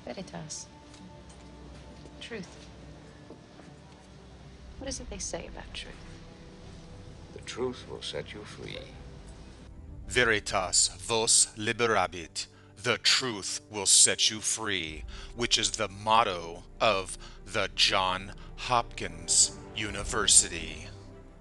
Veritas. Truth. What is it they say about truth? The truth will set you free. Veritas vos liberabit. The truth will set you free, which is the motto of the Johns Hopkins University.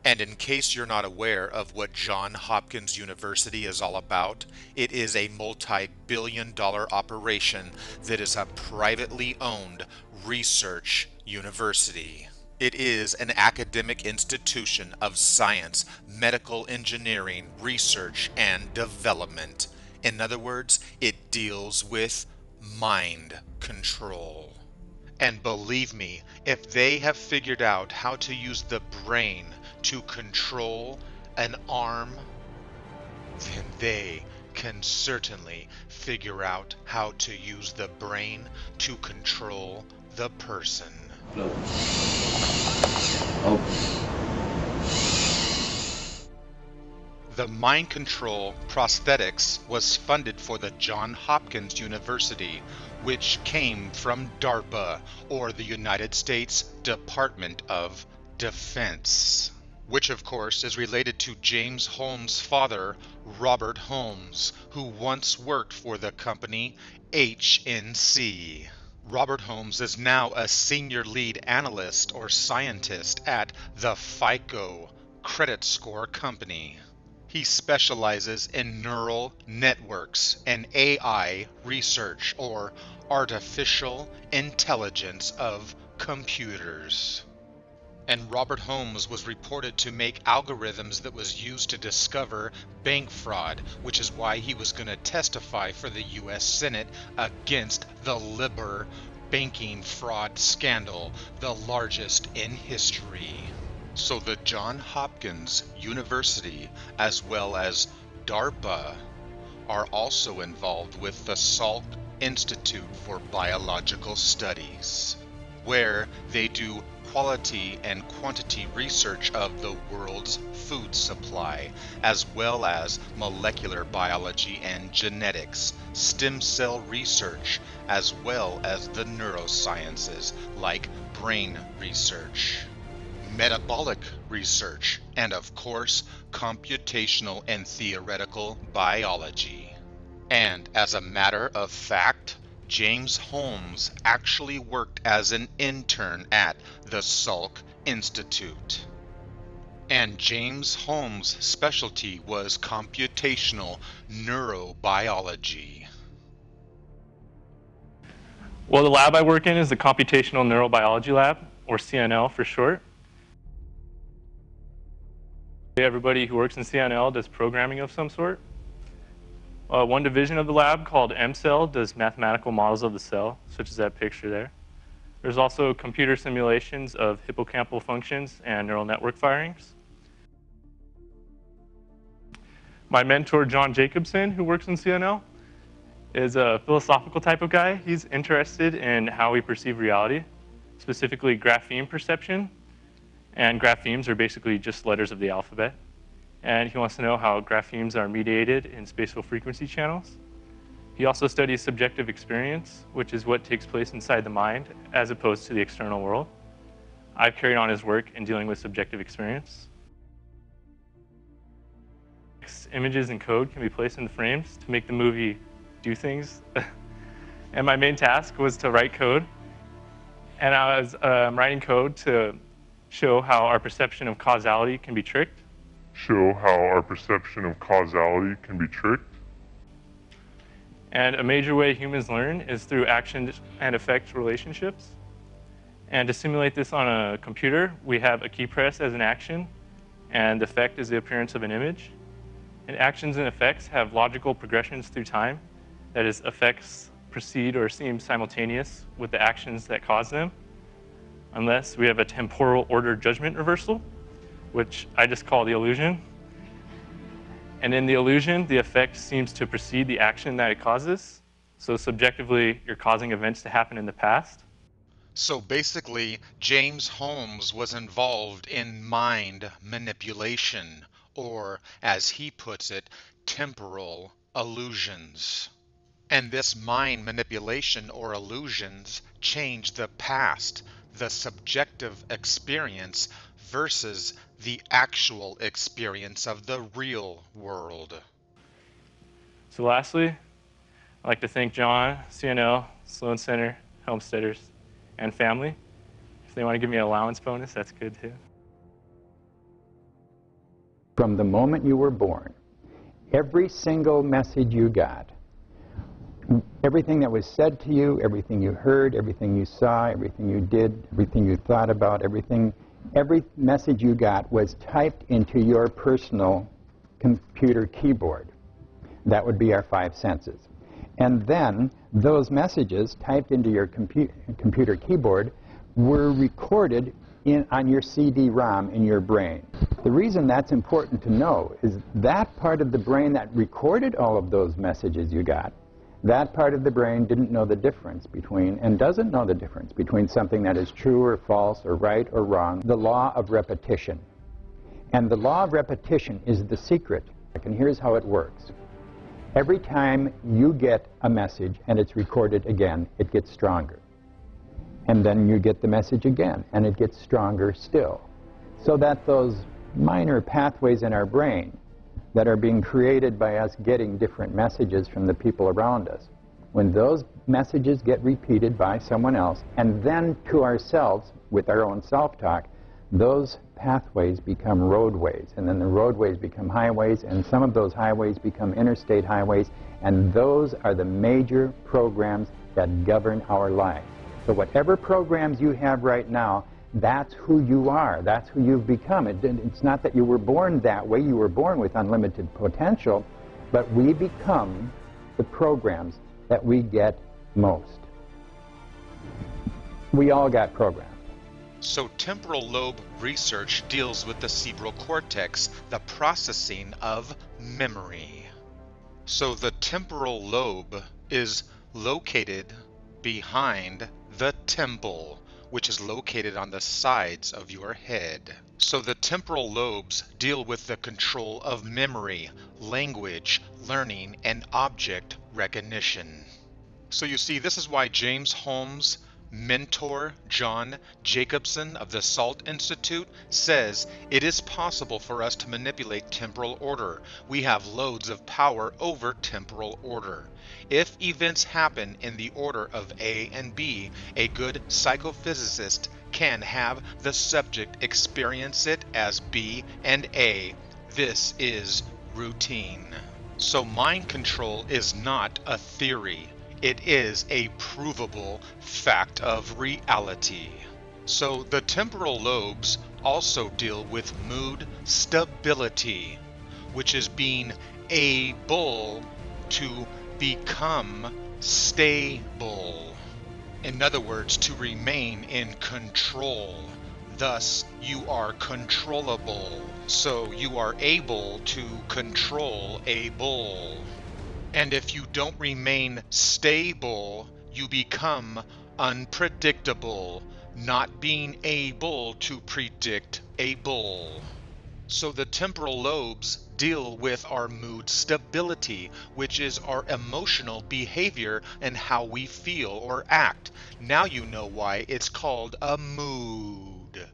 And in case you're not aware of what Johns Hopkins University is all about, it is a multi-billion-dollar operation that is a privately owned research university. It is an academic institution of science, medical engineering, research, and development. In other words, it deals with mind control. And believe me, if they have figured out how to use the brain to control an arm, then they can certainly figure out how to use the brain to control the person. Flow. Open. The mind control prosthetics was funded for the Johns Hopkins University, which came from DARPA, or the United States Department of Defense, which of course is related to James Holmes' father, Robert Holmes, who once worked for the company HNC. Robert Holmes is now a senior lead analyst or scientist at the FICO credit score company. He specializes in neural networks and AI research, or artificial intelligence of computers. And Robert Holmes was reported to make algorithms that was used to discover bank fraud, which is why he was going to testify for the U.S. Senate against the Libor banking fraud scandal, the largest in history. So the Johns Hopkins University, as well as DARPA, are also involved with the Salk Institute for Biological Studies, where they do quality and quantity research of the world's food supply, as well as molecular biology and genetics, stem cell research, as well as the neurosciences like brain research, metabolic research, and of course, computational and theoretical biology. And as a matter of fact, James Holmes actually worked as an intern at the Salk Institute. And James Holmes' specialty was computational neurobiology. Well, the lab I work in is the Computational Neurobiology Lab, or CNL for short. Everybody who works in CNL does programming of some sort. One division of the lab called M-Cell does mathematical models of the cell, such as that picture there. There's also computer simulations of hippocampal functions and neural network firings. My mentor, John Jacobson, who works in CNL, is a philosophical type of guy. He's interested in how we perceive reality, specifically grapheme perception. And graphemes are basically just letters of the alphabet. And he wants to know how graphemes are mediated in spatial frequency channels. He also studies subjective experience, which is what takes place inside the mind, as opposed to the external world. I've carried on his work in dealing with subjective experience. Images and code can be placed in the frames to make the movie do things. And my main task was to write code. And I was writing code to show how our perception of causality can be tricked. And a major way humans learn is through action and effect relationships. And to simulate this on a computer, we have a key press as an action, and effect is the appearance of an image. And actions and effects have logical progressions through time. That is, effects proceed or seem simultaneous with the actions that cause them, unless we have a temporal order judgment reversal, which I just call the illusion. And in the illusion, the effect seems to precede the action that it causes. So subjectively, you're causing events to happen in the past. So basically, James Holmes was involved in mind manipulation, or as he puts it, temporal illusions. And this mind manipulation or illusions change the past, the subjective experience, versus the actual experience of the real world. So lastly, I'd like to thank John, CNL, Sloan Center, Homesteaders, and family. If they want to give me an allowance bonus, that's good too. From the moment you were born, every single message you got, everything that was said to you, everything you heard, everything you saw, everything you did, everything you thought about, every message you got was typed into your personal computer keyboard. That would be our five senses. And then those messages typed into your computer keyboard were recorded on your CD-ROM in your brain. The reason that's important to know is that part of the brain that recorded all of those messages you got, that part of the brain didn't know the difference between, and doesn't know the difference between something that is true or false or right or wrong, the law of repetition. And the law of repetition is the secret. And here's how it works. Every time you get a message and it's recorded again, it gets stronger. And then you get the message again, and it gets stronger still. So that those minor pathways in our brain that are being created by us getting different messages from the people around us, when those messages get repeated by someone else, and then to ourselves with our own self-talk, those pathways become roadways, and then the roadways become highways, and some of those highways become interstate highways, and those are the major programs that govern our life. So whatever programs you have right now, that's who you are. That's who you've become. It's not that you were born that way. You were born with unlimited potential, but we become the programs that we get most. We all got programs. So temporal lobe research deals with the cerebral cortex, the processing of memory. So the temporal lobe is located behind the temple, which is located on the sides of your head. So the temporal lobes deal with the control of memory, language, learning, and object recognition. So you see, this is why James Holmes' mentor, John Jacobson of the SALT Institute, says it is possible for us to manipulate temporal order. We have loads of power over temporal order. If events happen in the order of A and B, a good psychophysicist can have the subject experience it as B and A. This is routine. So mind control is not a theory. It is a provable fact of reality. So the temporal lobes also deal with mood stability, which is being able to become stable. In other words, to remain in control. Thus, you are controllable. So you are able to control a bull. And if you don't remain stable, you become unpredictable, not being able to predict a bull. So the temporal lobes deal with our mood stability, which is our emotional behavior and how we feel or act. Now you know why it's called a mood.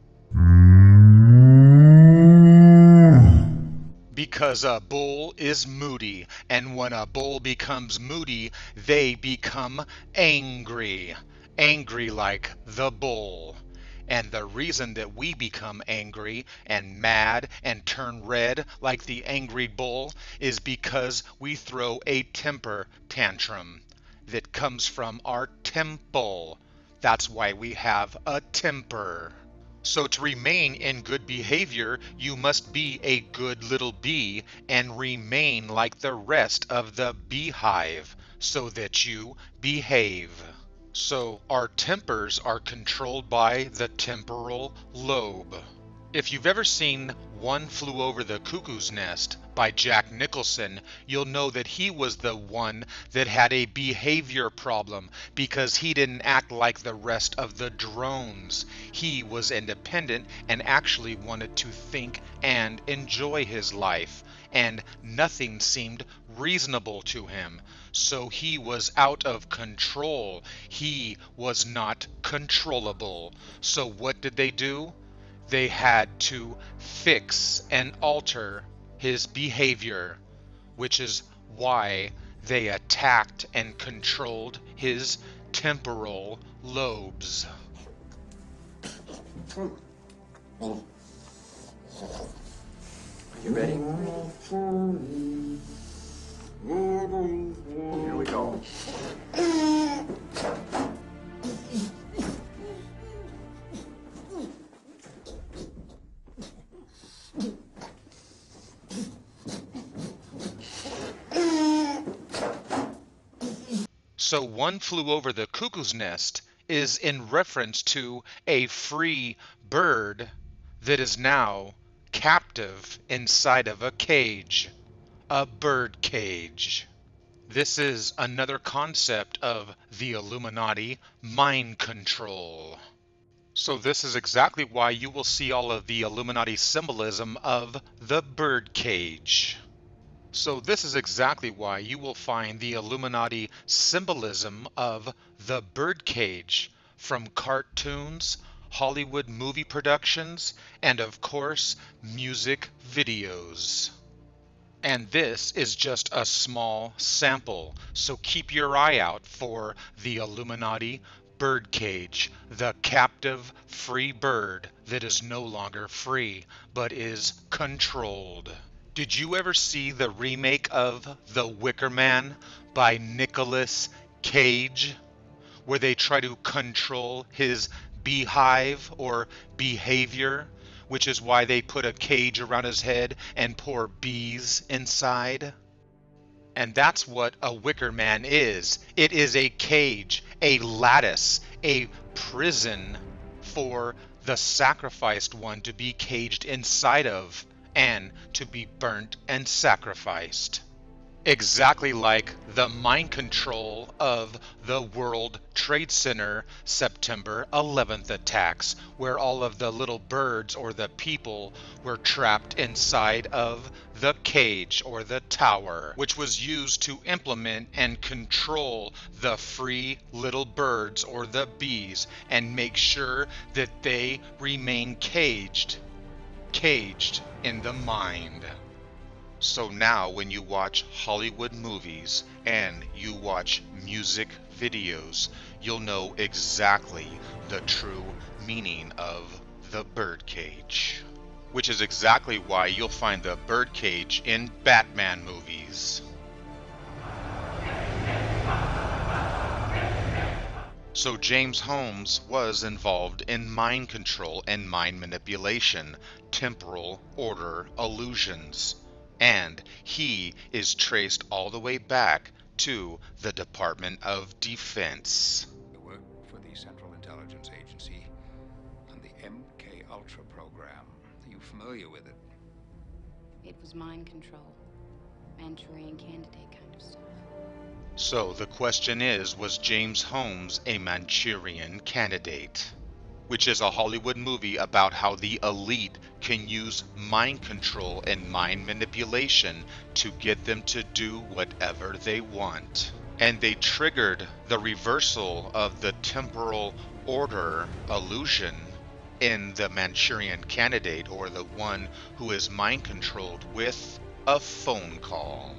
Because a bull is moody, and when a bull becomes moody, they become angry. Angry like the bull. And the reason that we become angry and mad and turn red like the angry bull is because we throw a temper tantrum that comes from our temple. That's why we have a temper. So to remain in good behavior, you must be a good little bee and remain like the rest of the beehive so that you behave. So our tempers are controlled by the temporal lobe. If you've ever seen One Flew Over the Cuckoo's Nest by Jack Nicholson, you'll know that he was the one that had a behavior problem because he didn't act like the rest of the drones. He was independent and actually wanted to think and enjoy his life, and nothing seemed reasonable to him. So he was out of control. He was not controllable. So what did they do? They had to fix and alter his behavior, which is why they attacked and controlled his temporal lobes. Are you ready? Here we go. So One Flew Over the Cuckoo's Nest is in reference to a free bird that is now captive inside of a cage, a bird cage. This is another concept of the Illuminati mind control. So this is exactly why you will see all of the Illuminati symbolism of the bird cage. So this is exactly why you will find the Illuminati symbolism of the birdcage from cartoons, Hollywood movie productions, and of course, music videos. And this is just a small sample, so keep your eye out for the Illuminati birdcage, the captive free bird that is no longer free, but is controlled. Did you ever see the remake of The Wicker Man by Nicolas Cage, where they try to control his beehive or behavior, which is why they put a cage around his head and pour bees inside? And that's what a wicker man is. It is a cage, a lattice, a prison for the sacrificed one to be caged inside of and to be burnt and sacrificed. Exactly like the mind control of the World Trade Center September 11th attacks, where all of the little birds or the people were trapped inside of the cage or the tower, which was used to implement and control the free little birds or the bees and make sure that they remain caged in the mind. So now when you watch Hollywood movies and you watch music videos, you'll know exactly the true meaning of the birdcage. Which is exactly why you'll find the birdcage in Batman movies. So James Holmes was involved in mind control and mind manipulation, temporal order illusions. And he is traced all the way back to the Department of Defense. I work for the Central Intelligence Agency on the MK Ultra program. Are you familiar with it? It was mind control. Manchurian candidate kind of stuff. So the question is, was James Holmes a Manchurian candidate? Which is a Hollywood movie about how the elite can use mind control and mind manipulation to get them to do whatever they want. And they triggered the reversal of the temporal order illusion in the Manchurian candidate, or the one who is mind controlled, with a phone call.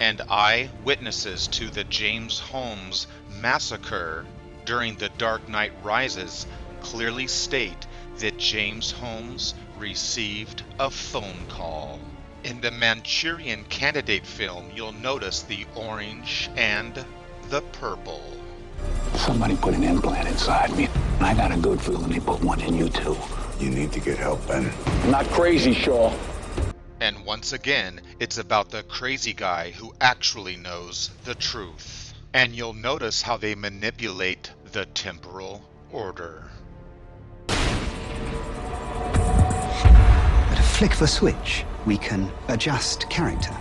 And eyewitnesses to the James Holmes massacre during The Dark Knight Rises clearly state that James Holmes received a phone call. In the Manchurian Candidate film, you'll notice the orange and the purple. Somebody put an implant inside me, and I got a good feeling they put one in you too. You need to get help, Ben. I'm not crazy, Shaw. And once again, it's about the crazy guy who actually knows the truth. And you'll notice how they manipulate the temporal order. At a flick of a switch, we can adjust character,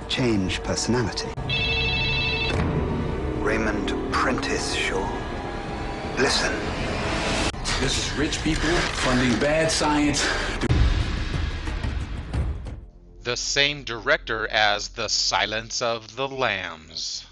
change personality. Raymond Prentice Shaw. Listen. This is rich people funding bad science. The same director as The Silence of the Lambs.